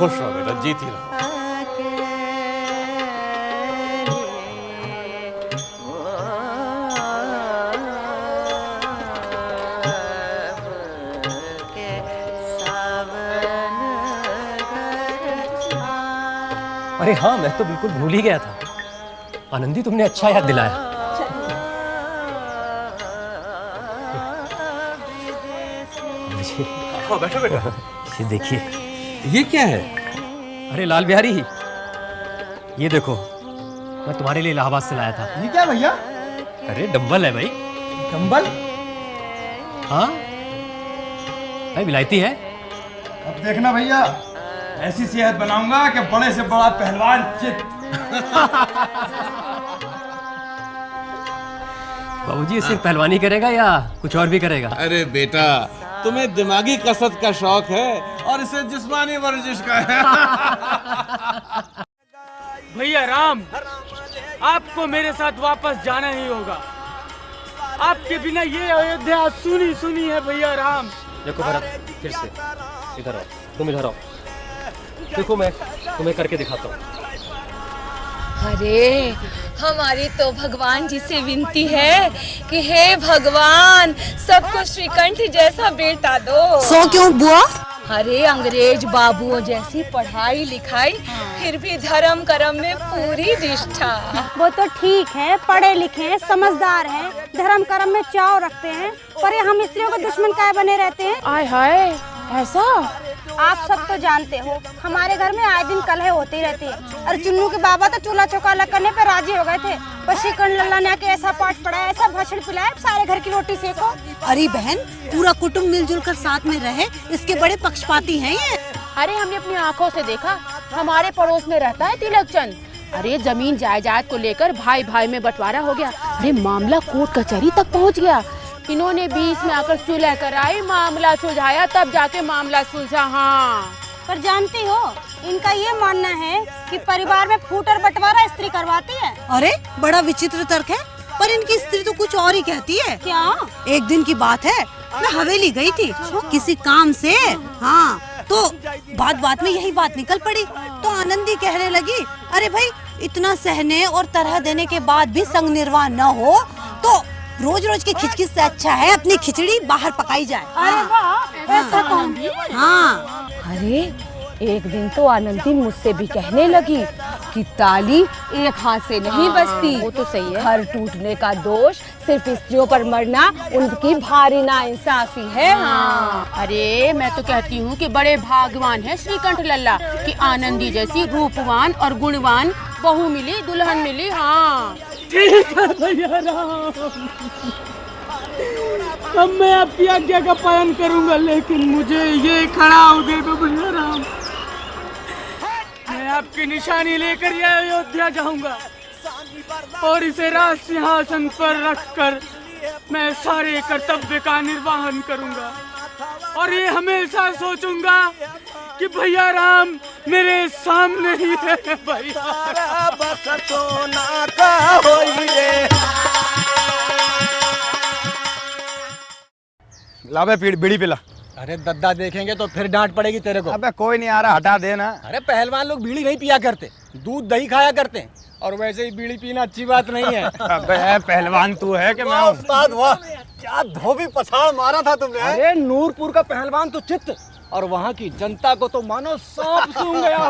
खुश रहो बेटा, जीती रहो। अरे हाँ, मैं तो बिल्कुल भूल ही गया था। आनंदी, तुमने अच्छा याद दिलाया। बैठो बेटा। ये देखिए। ये क्या है? अरे लाल बिहारी, ये देखो, मैं तुम्हारे लिए इलाहाबाद से लाया था। ये क्या भैया? अरे डंबल है भाई। डंबल? हाँ भाई, विलायती है। अब देखना भैया, ऐसी सेहत बनाऊंगा कि बड़े से बड़ा पहलवान चित। बाबूजी, ये सिर्फ पहलवानी करेगा या कुछ और भी करेगा? अरे बेटा, तुम्हें दिमागी कसरत का शौक है और इसे जिस्मानी वर्जिश का है। भैया राम, आपको मेरे साथ वापस जाना ही होगा। आपके बिना ये अयोध्या सुनी सुनी है भैया राम। देखो भरत, फिर से इधर आओ, तुम इधर आओ। देखो, मैं तुम्हें करके दिखाता हूँ। अरे हमारी तो भगवान जी से विनती है कि हे भगवान, सबको श्रीकंठ जैसा बेटा दो। सो क्यों बुआ? अरे अंग्रेज बाबुओं जैसी पढ़ाई लिखाई, फिर भी धर्म कर्म में पूरी निष्ठा। वो तो ठीक है, पढ़े लिखे हैं, समझदार हैं, धर्म कर्म में चाव रखते हैं, पर ये हम स्त्रियों के दुश्मन काहे बने रहते हैं? आय हाय, ऐसा? आप सब तो जानते हो, हमारे घर में आए दिन कलह होती रहती है। और चुन्नू के बाबा तो चूल्हा चौका अलग करने पे राजी हो गए थे, पर श्रीकंठ लल्ला ने आके ऐसा पाठ पढ़ाया, ऐसा भाषण पिलाया, सारे घर की रोटी सेको। अरे बहन, पूरा कुटुंब मिलजुल कर साथ में रहे, इसके बड़े पक्षपाती हैं ये। अरे हमने अपनी आंखों से देखा, हमारे पड़ोस में रहता है तिलक चंद। अरे जमीन जायदाद को लेकर भाई भाई में बंटवारा हो गया। अरे मामला कोर्ट कचहरी तक पहुंच गया। इन्होंने बीच में आकर सुलह कराई, मामला सुलझाया, तब जाके मामला सुलझा। हाँ, पर जानती हो, इनका ये मानना है कि परिवार में फूट और बंटवारा स्त्री करवाती है। अरे बड़ा विचित्र तर्क है, पर इनकी स्त्री तो कुछ और ही कहती है। क्या? एक दिन की बात है, मैं हवेली गई थी किसी काम से। हाँ, तो बात बात में यही बात निकल पड़ी। तो आनंदी कहने लगी, अरे भाई, इतना सहने और तरह देने के बाद भी संग निर्वाह न हो तो रोज रोज की खिचखिच से अच्छा है अपनी खिचड़ी बाहर पकाई जाए। अरे वाह, ऐसा कौन? हाँ। अरे एक दिन तो आनंदी मुझसे भी कहने लगी कि ताली एक हाथ से नहीं बजती। वो तो सही है। घर टूटने का दोष सिर्फ स्त्रियों पर मरना उनकी भारी नाइंसाफी है। हाँ। अरे मैं तो कहती हूँ कि बड़े भाग्यवान है श्रीकंठ लल्ला कि आनंदी जैसी रूपवान और गुणवान बहू मिली, दुल्हन मिली। हाँ ठीक है भैया राम, अब मैं आपकी आज्ञा का पालन करूंगा, लेकिन मुझे ये खड़ा हो गए तो भैया राम, मैं आपकी निशानी लेकर ये अयोध्या जाऊंगा और इसे राज सिंहासन पर रखकर मैं सारे कर्तव्य का निर्वहन करूंगा। और ये हमेशा सोचूंगा कि भैया राम मेरे सामने ही है। भैया बस सोना का होई रे। लावे बीड़ी पिला। अरे दद्दा, देखेंगे तो फिर डांट पड़ेगी तेरे को। अबे कोई नहीं आ रहा, हटा देना। अरे पहलवान लोग बीड़ी नहीं पिया करते, दूध दही खाया करते हैं, और वैसे ही बीड़ी पीना अच्छी बात नहीं है। अबे पहलवान तू है कि मैं? उस्ताद वाह, क्या धोबी पछाड़ मारा था तुमने। अरे नूरपुर का पहलवान तो चित्त, और वहाँ की जनता को तो मानो सांप सूंघ गया हो।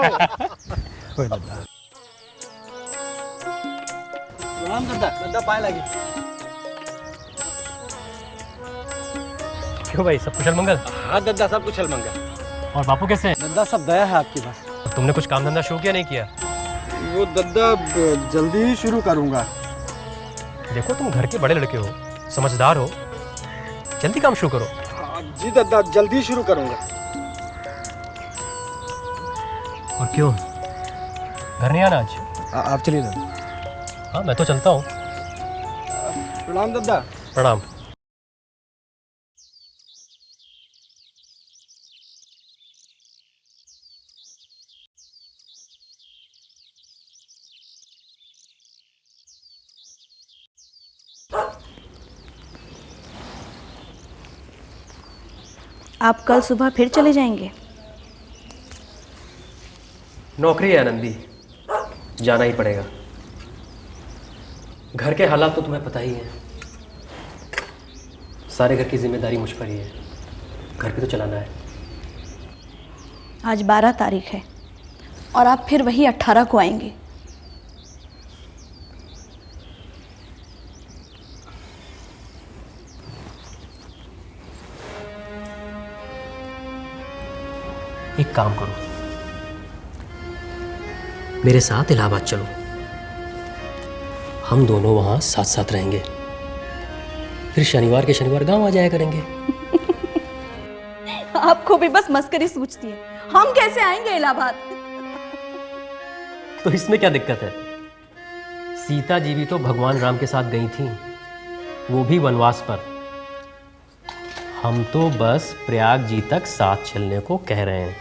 प्रणाम दद्दा। दद्दा पाए लगी। क्यों भाई, सब कुशल मंगल? हाँ दद्दा, सब कुशल मंगल। और बापू कैसे हैं? दद्दा सब दया है आपकी बस। और तुमने कुछ काम धंधा शुरू किया नहीं किया? वो दद्दा जल्दी ही शुरू करूंगा। देखो, तुम घर के बड़े लड़के हो, समझदार हो, जल्दी काम शुरू करो। जी दद्दा, जल्दी शुरू करूंगा। और क्यों, घर नहीं आना आज? आप चलिए दद्दा। हाँ, मैं तो चलता हूँ। प्रणाम दद्दा। प्रणाम। आप कल सुबह फिर चले जाएंगे? नौकरी है आनंदी, जाना ही पड़ेगा। घर के हालात तो तुम्हें पता ही है, सारे घर की जिम्मेदारी मुझ पर ही है। घर भी तो चलाना है। आज 12 तारीख है और आप फिर वही 18 को आएंगे। एक काम करो, मेरे साथ इलाहाबाद चलो, हम दोनों वहां साथ साथ रहेंगे। फिर शनिवार के शनिवार गांव आ जाया करेंगे। आपको भी बस मस्करी सूझती है। हम कैसे आएंगे इलाहाबाद? तो इसमें क्या दिक्कत है? सीता जी भी तो भगवान राम के साथ गई थी, वो भी वनवास पर। हम तो बस प्रयाग जी तक साथ चलने को कह रहे हैं।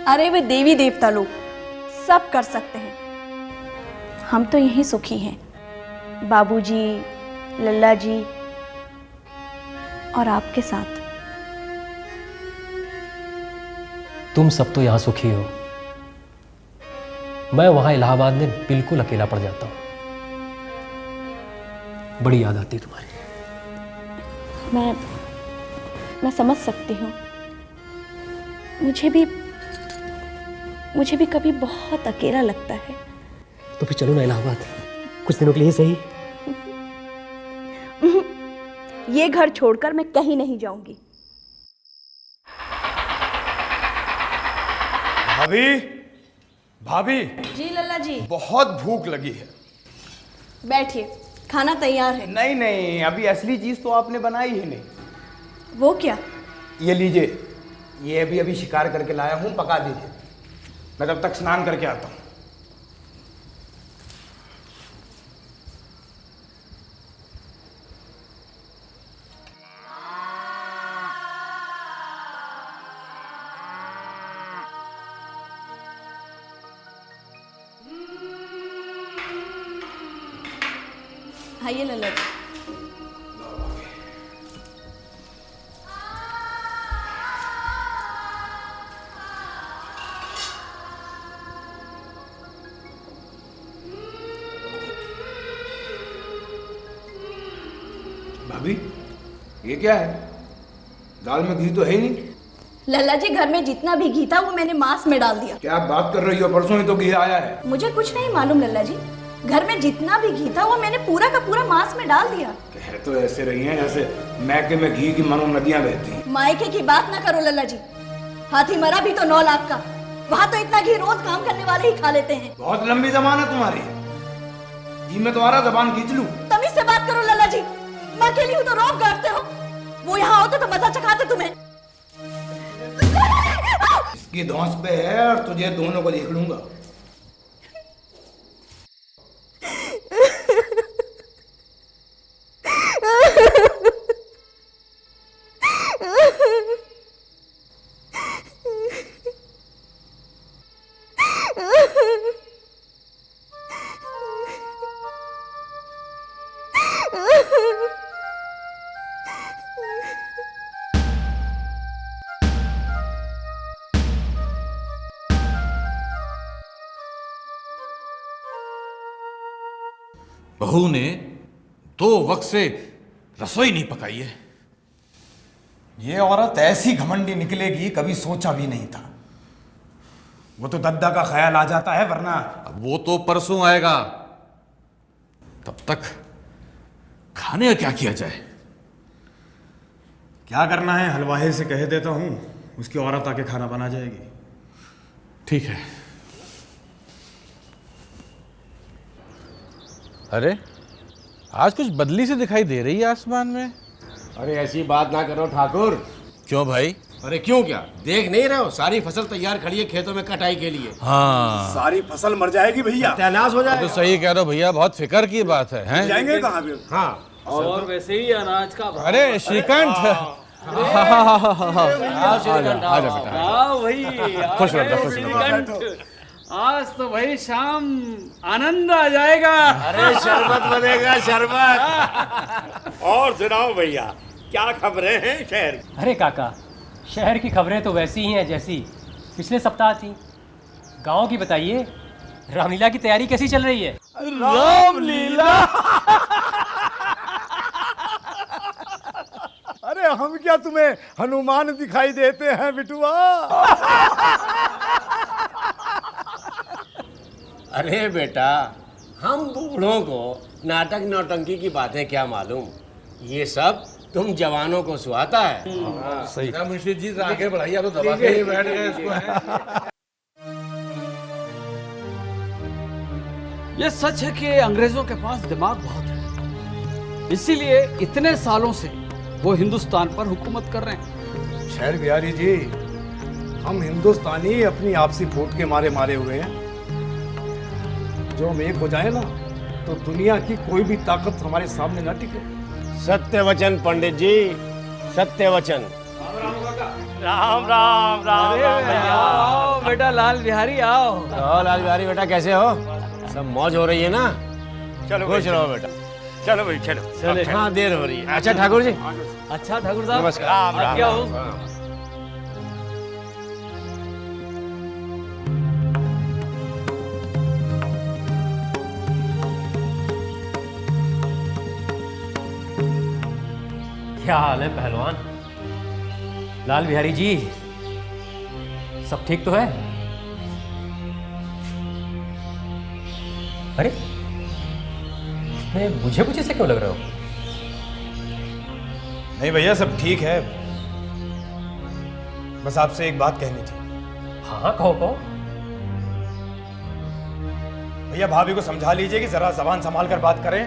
अरे वे देवी देवता लोग सब कर सकते हैं, हम तो यहीं सुखी हैं। बाबूजी, लल्ला जी और आपके साथ। तुम सब तो यहां सुखी हो, मैं वहां इलाहाबाद में बिल्कुल अकेला पड़ जाता हूं। बड़ी याद आती तुम्हारी। मैं समझ सकती हूँ। मुझे भी कभी बहुत अकेला लगता है। तो फिर चलो ना इलाहाबाद, कुछ दिनों के लिए सही। ये घर छोड़कर मैं कहीं नहीं जाऊंगी। भाभी, भाभी। जी लल्ला जी। बहुत भूख लगी है। बैठिए, खाना तैयार है। नहीं नहीं, अभी असली चीज तो आपने बनाई ही नहीं। वो क्या? ये लीजिए, ये अभी शिकार करके लाया हूं, पका दीजिए। मैं तब तक स्नान करके आता हूं। आइए लल्ला जी। भाभी, ये क्या है? दाल में घी तो है ही नहीं। लल्ला जी, घर में जितना भी घी था वो मैंने मांस में डाल दिया। क्या आप बात कर रही हो? परसों ही तो घी आया है। मुझे कुछ नहीं मालूम लल्ला जी, घर में जितना भी घी था वो मैंने पूरा का पूरा मांस में डाल दिया। कह तो ऐसे रही हैं जैसे मैके में घी की मानो नदियां बहती हैं। मायके की बात ना करो लल्ला जी, हाथी मरा भी तो 9 लाख का। वहाँ तो इतना घी रोज काम करने वाले ही खा लेते हैं। बहुत लंबी जबान है तुम्हारी। जी मैं तुम्हारा जबान खींच लूं? तमीज से बात करो लल्ला जी, मैं अकेली हूँ तो रोक करते हो। वो यहाँ होते तो मजा चखाते तुम्हें। इसकी धौंस पे है और तुझे दोनों को देख लूंगा। बहू ने 2 वक्त से रसोई नहीं पकाई है। ये औरत ऐसी घमंडी निकलेगी कभी सोचा भी नहीं था। वो तो दद्दा का ख्याल आ जाता है, वरना अब वो तो परसों आएगा, तब तक खाने का क्या किया जाए? क्या करना है, हलवाई से कह देता हूं, उसकी औरत आके खाना बना जाएगी। ठीक है। अरे आज कुछ बदली से दिखाई दे रही है आसमान में। अरे ऐसी बात ना करो ठाकुर। क्यों भाई? अरे क्यों क्या, देख नहीं रहे हो सारी फसल तैयार खड़ी है खेतों में कटाई के लिए। हाँ, सारी फसल मर जाएगी भैया, सत्यानाश हो जाएगा। तो सही कह रहे हो भैया, बहुत फिक्र की बात है, हैं? जाएंगे कहाँ भी? हाँ, और वैसे ही अनाज का भाव। अरे श्रीकांत, आजा बेटा, वही खुश रहो। आज तो भाई शाम आनंद आ जाएगा। अरे शरबत बनेगा शरबत। और सुनाओ भैया, क्या खबरें हैं शहर की? अरे काका, शहर की खबरें तो वैसी ही हैं जैसी पिछले सप्ताह थी। गांव की बताइए, रामलीला की तैयारी कैसी चल रही है? रामलीला अरे हम क्या तुम्हें हनुमान दिखाई देते हैं बिटुआ? अरे बेटा, हम बूढ़ों को नाटक नौटंकी की बातें क्या मालूम, ये सब तुम जवानों को सुहाता है। सही मुंशी जी, आगे बढ़ाइए, तो दबा के ही बैठ गए इसको। ये सच है कि अंग्रेजों के पास दिमाग बहुत है, इसीलिए इतने सालों से वो हिंदुस्तान पर हुकूमत कर रहे हैं। शहर बिहारी जी, हम हिंदुस्तानी अपनी आपसी फूट के मारे हुए हैं। जो हम एक हो जाए ना, तो दुनिया की कोई भी ताकत हमारे सामने न टिके। सत्य वचन पंडित जी, सत्य वचन। राम राम राम राम भैया। आओ बेटा लाल बिहारी, आओ। लाल बिहारी बेटा, कैसे हो? सब मौज हो रही है ना? चलो खुश रहो बेटा। चलो भाई चलो। चले, हाँ देर हो रही है। अच्छा ठाकुर जी। अच्छा ठाकुर साहब, नमस्कार। राम राम। क्या हो? क्या हाल है पहलवान? लाल बिहारी जी, सब ठीक तो है? अरे मुझे से क्यों लग रहे हो? नहीं भैया, सब ठीक है। बस आपसे एक बात कहनी थी। हाँ कहो कहो। भैया, भाभी को समझा लीजिए कि जरा जबान संभाल कर बात करें,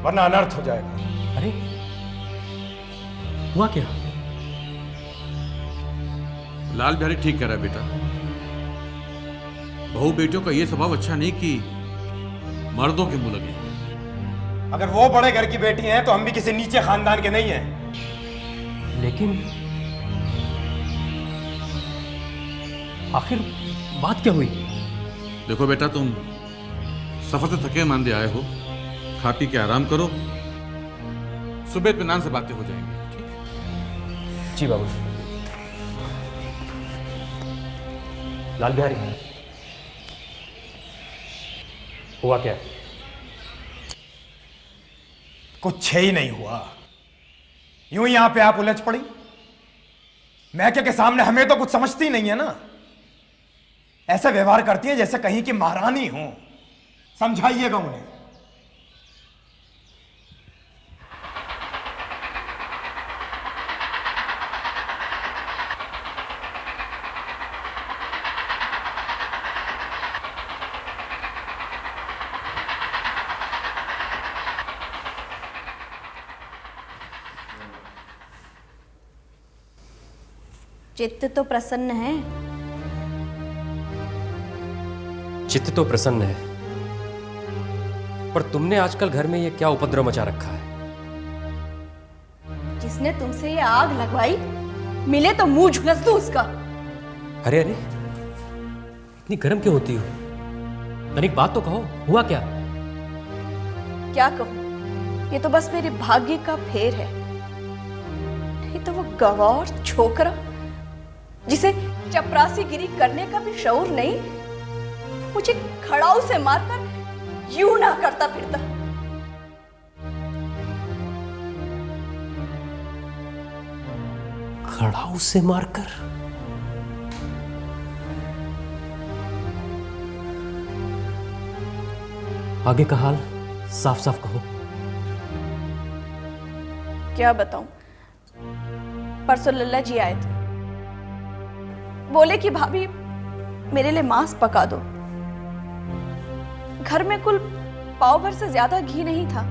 वरना अनर्थ हो जाएगा। अरे हुआ क्या? लाल बिहारी ठीक कह रहा है बेटा। बहू बेटियों का ये स्वभाव अच्छा नहीं कि मर्दों के मुंह लगे। अगर वो बड़े घर की बेटी हैं, तो हम भी किसी नीचे खानदान के नहीं हैं। लेकिन आखिर बात क्या हुई? देखो बेटा, तुम सफर से थके मांदे आए हो, खा पी के आराम करो, सुबह इत्मीनान से बातें हो जाएंगी। जी बाबू। लाल बिहारी, हुआ क्या? कुछ ही नहीं हुआ, यूं ही यहां पे आप उलझ पड़ी। महके के सामने हमें तो कुछ समझती नहीं है ना, ऐसा व्यवहार करती है जैसे कहीं की महारानी हो। समझाइएगा उन्हें। चित्त तो प्रसन्न है। चित्त तो प्रसन्न है, पर तुमने आजकल घर में ये क्या उपद्रव मचा रखा है? जिसने तुमसे ये आग लगवाई, मिले तो मुंह झुलस दो उसका। अरे अरे, इतनी गर्म क्यों होती हो? तनिक बात तो कहो, हुआ क्या? क्या कहूं, ये तो बस मेरे भाग्य का फेर है। नहीं तो वो गवार छोकरा, जिसे चपरासीगिरी करने का भी शऊर नहीं, मुझे खड़ाऊ से मारकर यूं ना करता फिरता। खड़ाऊ से मारकर? आगे का हाल साफ साफ कहो। क्या बताऊं, परसों लल्ला जी आए थे, बोले कि भाभी मेरे लिए मांस पका दो। घर में कुल पाव भर से ज्यादा घी नहीं था।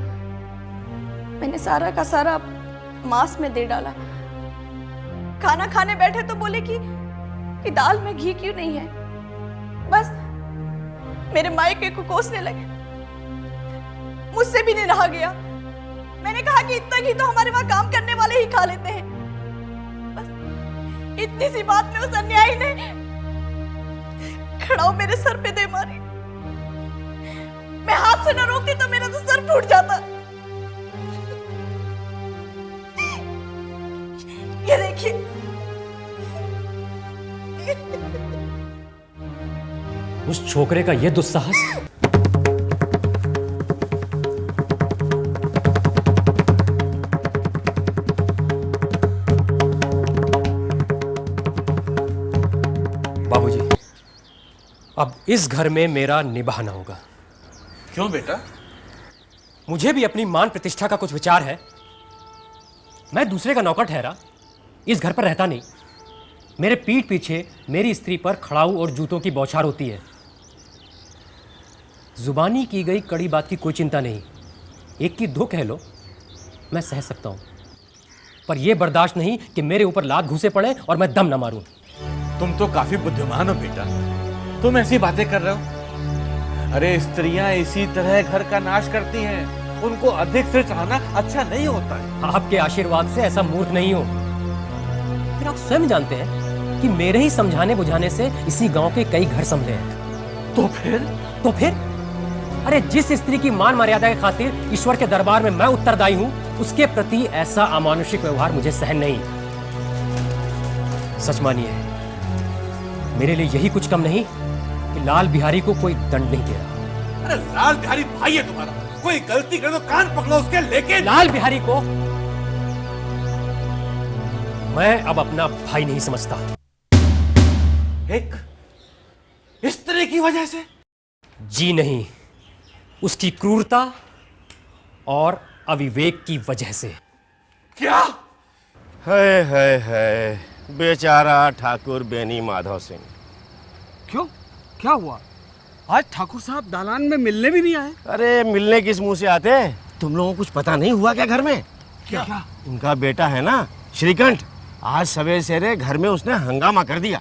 मैंने सारा का सारा मांस में दे डाला। खाना खाने बैठे तो बोले कि दाल में घी क्यों नहीं है। बस मेरे मायके को कोसने लगे। मुझसे भी नहीं रहा गया। मैंने कहा कि इतना घी तो हमारे वहां काम करने वाले ही खा लेते हैं। बस इतनी सी बात में उस अन्यायी ने खड़ाऊ मेरे सर पे दे मारी। मैं हाथ से न रोकती तो मेरा तो सर फूट जाता। ये देखिए, उस छोकरे का यह दुस्साहस। बाबूजी, अब इस घर में मेरा निभाना होगा। क्यों बेटा? मुझे भी अपनी मान प्रतिष्ठा का कुछ विचार है। मैं दूसरे का नौकर ठहरा, इस घर पर रहता नहीं। मेरे पीठ पीछे मेरी स्त्री पर खड़ाऊ और जूतों की बौछार होती है। जुबानी की गई कड़ी बात की कोई चिंता नहीं, एक की दो कह लो, मैं सह सकता हूं। पर यह बर्दाश्त नहीं कि मेरे ऊपर लात घुसे पड़े और मैं दम न मारूं। तुम तो काफी बुद्धिमान हो बेटा, तुम ऐसी बातें कर रहे हो। अरे स्त्रियां इसी तरह घर का नाश करती हैं, उनको अधिक से चाहना अच्छा नहीं होता है। आपके आशीर्वाद से ऐसा मूर्ख नहीं हो। फिर आप स्वयं जानते हैं कि मेरे ही समझाने बुझाने से इसी गांव के कई घर संभले हैं। तो फिर अरे जिस स्त्री की मान मर्यादा की खातिर ईश्वर के दरबार में मैं उत्तरदायी हूं, उसके प्रति ऐसा अमानुषिक व्यवहार मुझे सहन नहीं। सच मानिए, मेरे लिए यही कुछ कम नहीं कि लाल बिहारी को कोई दंड नहीं दे रहा। अरे लाल बिहारी भाई है तुम्हारा, कोई गलती करे तो कान पकड़ो उसके। लेकिन लाल बिहारी को मैं अब अपना भाई नहीं समझता। एक स्त्री की वजह से? जी नहीं, उसकी क्रूरता और अविवेक की वजह से। क्या? है बेचारा ठाकुर बेनी माधव सिंह। क्यों, क्या हुआ? आज ठाकुर साहब दालान में मिलने भी नहीं आए? अरे मिलने किस मुंह से आते? तुम लोगों को कुछ पता नहीं हुआ क्या घर में? क्या? उनका बेटा है ना श्रीकंठ, आज सवेरे सवेरे घर में उसने हंगामा कर दिया।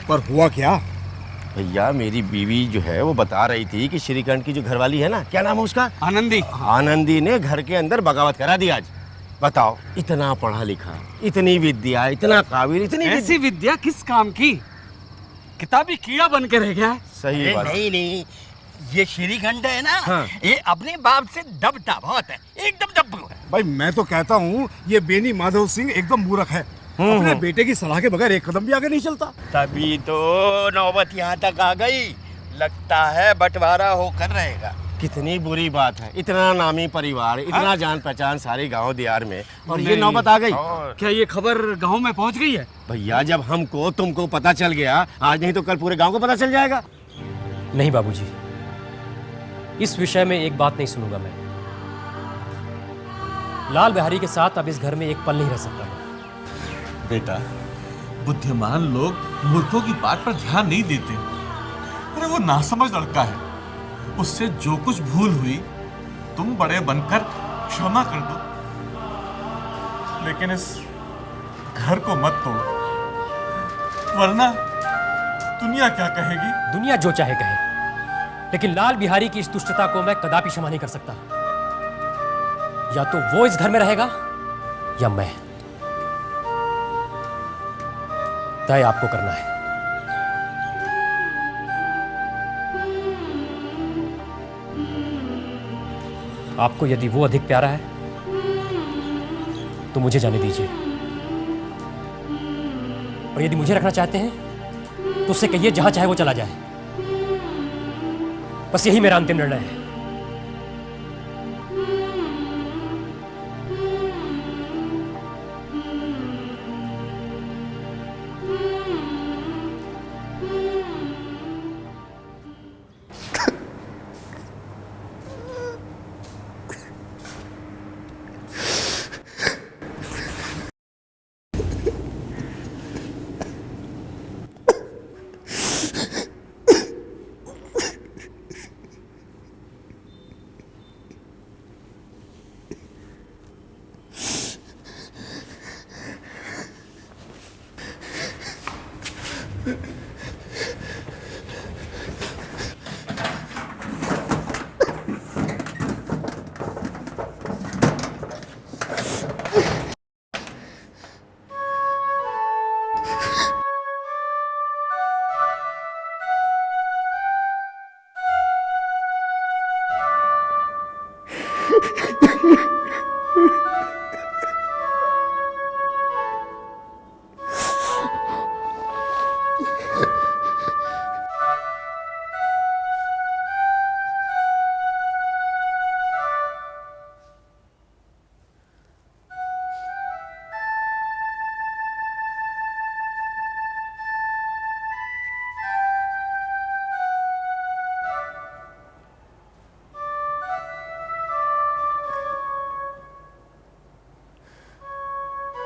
पर हुआ क्या? भैया मेरी बीवी जो है वो बता रही थी कि श्रीकंठ की जो घरवाली है ना, क्या नाम है उसका? आनंदी। आनंदी ने घर के अंदर बगावत करा दी आज। बताओ, इतना पढ़ा लिखा, इतनी विद्या, इतना काबिल, इतनी ऐसी विद्या किस काम की? किताबी कीड़ा बन के रह गया है। सही बात। नहीं, ये श्रीखंड है ना, हाँ। ये अपने बाप से दबता बहुत है, एकदम दब है। भाई मैं तो कहता हूँ ये बेनी माधव सिंह एकदम मूर्ख है। अपने बेटे की सलाह के बगैर एक कदम भी आगे नहीं चलता। तभी तो नौबत यहाँ तक आ गई। लगता है बंटवारा होकर रहेगा। कितनी बुरी बात है, इतना नामी परिवार, इतना जान पहचान सारे गांव दियार में, और ये नौबत आ गई। क्या ये खबर गांव में पहुंच गई है? भैया जब हमको तुमको पता चल गया, आज नहीं तो कल पूरे गांव को पता चल जाएगा। नहीं बाबूजी, इस विषय में एक बात नहीं सुनूंगा मैं। लाल बिहारी के साथ अब इस घर में एक पल नहीं रह सकता मैं। बेटा, बुद्धिमान लोग मूर्खों की बात पर ध्यान नहीं देते। अरे वो नासमझ लड़का है, उससे जो कुछ भूल हुई तुम बड़े बनकर क्षमा कर दो, लेकिन इस घर को मत तोड़ो, वरना दुनिया क्या कहेगी? दुनिया जो चाहे कहे, लेकिन लाल बिहारी की इस दुष्टता को मैं कदापि क्षमा नहीं कर सकता। या तो वो इस घर में रहेगा या मैं। तय आपको करना है। आपको यदि वो अधिक प्यारा है तो मुझे जाने दीजिए, और यदि मुझे रखना चाहते हैं तो उससे कहिए जहां चाहे वो चला जाए। बस यही मेरा अंतिम निर्णय है।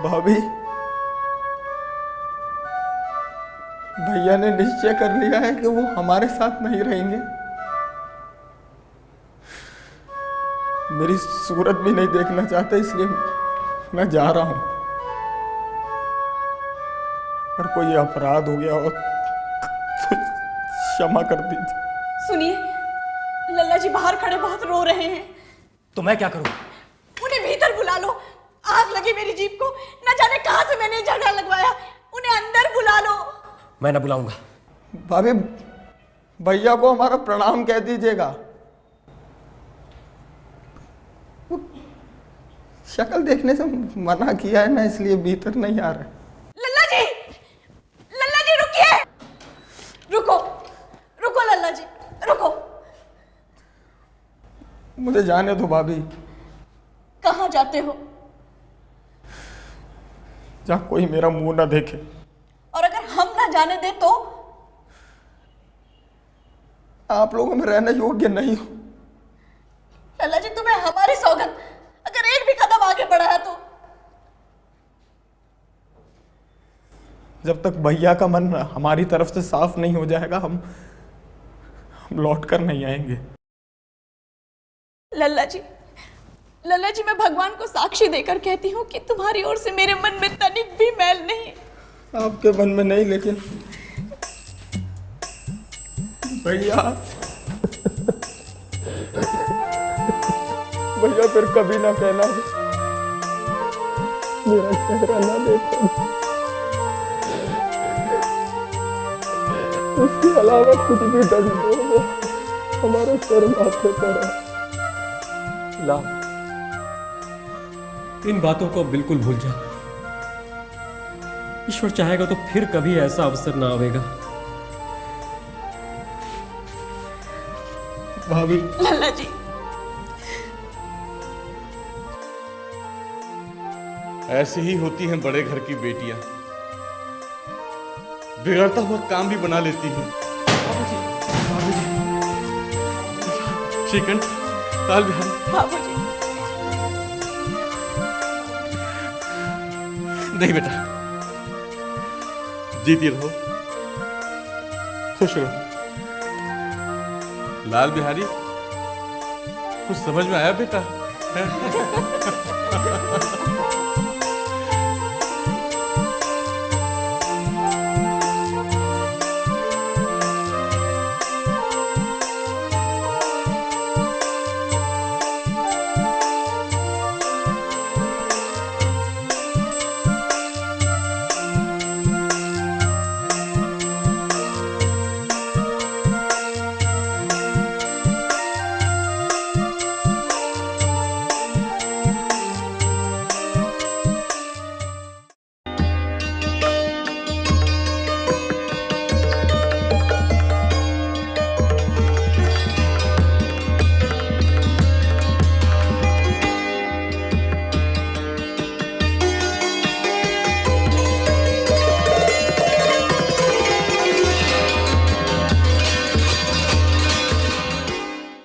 भाभी, भैया ने निश्चय कर लिया है कि वो हमारे साथ नहीं रहेंगे। मेरी सूरत भी नहीं देखना चाहते, इसलिए मैं जा रहा हूं। अगर कोई अपराध हो गया हो तो क्षमा कर दीजिए। सुनिए, लल्ला जी बाहर खड़े बहुत रो रहे हैं। तो मैं क्या करूं? उन्हें भीतर बुला लो। आग लगी मेरी जीप को, न जाने कहां से मैंने झगड़ा लगवाया। उन्हें अंदर बुला लो। मैं ना बुलाऊंगा। भाभी, भैया को हमारा प्रणाम कह दीजिएगा। शक्ल देखने से मना किया है ना, इसलिए भीतर नहीं आ रहे। लल्ला जी रुकिए। रुको रुको लल्ला जी, रुको। मुझे जाने दो भाभी। कहाँ जाते हो? जहां कोई मेरा मुंह ना देखे। और अगर हम ना जाने दे तो? आप लोगों में रहने योग्य नहीं हो। लल्ला जी, तुम्हें हमारी सौगंध, अगर एक भी कदम आगे बढ़ाया तो? जब तक भैया का मन हमारी तरफ से साफ नहीं हो जाएगा, हम लौट कर नहीं आएंगे। लल्ला जी, मैं भगवान को साक्षी देकर कहती हूँ कि तुम्हारी ओर से मेरे मन में तनिक भी मैल नहीं। आपके मन में नहीं, लेकिन भैया फिर कभी ना कहना मेरा चेहरा ना देखो। उसके अलावा कुछ भी दंड दो, वो हमारे सर माथे पर है। ला, इन बातों को बिल्कुल भूल जा। ईश्वर चाहेगा तो फिर कभी ऐसा अवसर ना आवेगा। भाभी, लल्ला जी, ऐसी ही होती हैं बड़े घर की बेटियां, बिगड़ता हुआ काम भी बना लेती हैं। श्रीकंठ, लाल बिहारी। बाबूजी। नहीं बेटा, जीती रहो, खुश रहो। लाल बिहारी, कुछ समझ में आया बेटा?